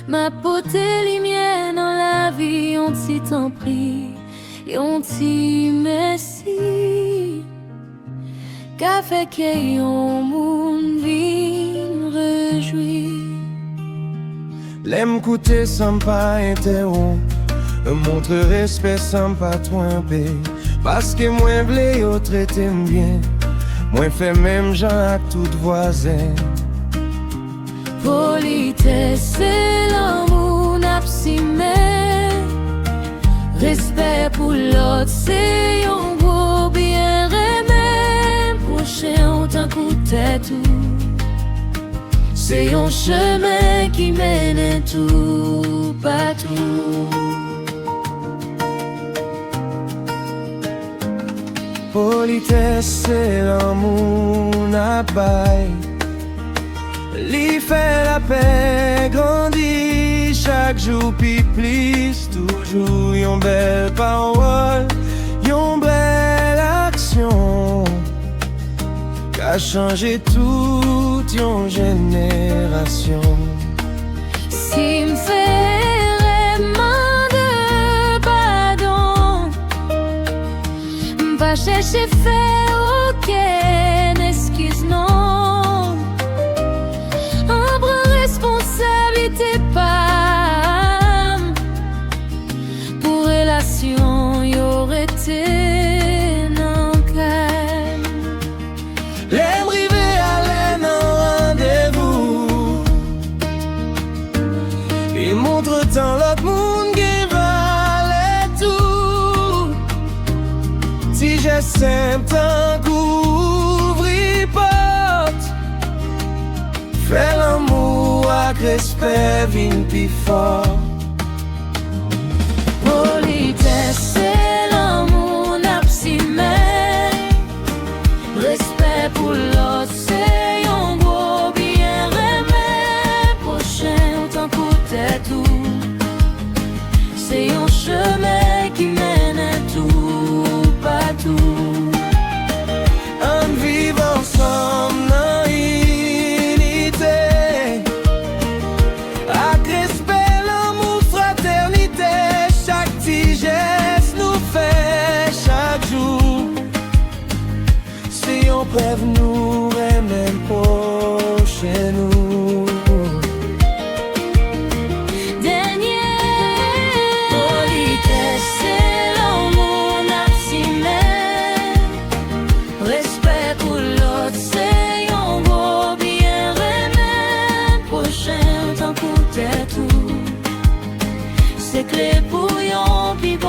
Ma pote lumière dans la vie, on t'y t'en prie, et on t'y merci. Qu'a fait que yon moun vin rejoui. L'aime coûter sans pas interrompre, montre respect sans pas tromper. Parce que moi vle yo traiter bien, moi fait même gens à tout voisin. Politesse, c'est l'amour n'a p'simé. Respect pour l'autre, c'est yon gros bien remè. Prochain autant coûte tout. C'est un chemin qui mène tout partout. Politesse, c'est l'amour n'a bail. Li fait la paix, grandit chaque jour, puis plus. Toujours yon belle parole, yon belle action, qu'a changé toute yon génération. Si m'fait de pardon, m'pas chercher faire aucune excuse, non. On prend responsabilité pas pour relation y aurait été non calme. L'aime river aller dans rendez-vous, il montre tant l'autre monde qui valait tout. Si j'ai simple tant qu'ouvrir porte, fais l'amour avec respect, vin plus fort. Politesse, c'est l'amour n'a p'simé. Respect pour l'autre, c'est yon gros bien remè. Prochain autant coûte tout. C'est yon chemin qui mène tout partout. On vive ensemble dans l'unité, avec respect, l'amour, fraternité. Chaque petit geste nous fait chaque jour. Si on preuve nous et même pas chez nous. Dernier, politesse, c'est l'amour n'a p'simé. Respect pour l'autre, c'est yon gros bien remè. Prochain autant coûte tout. C'est clé pour yon pi bon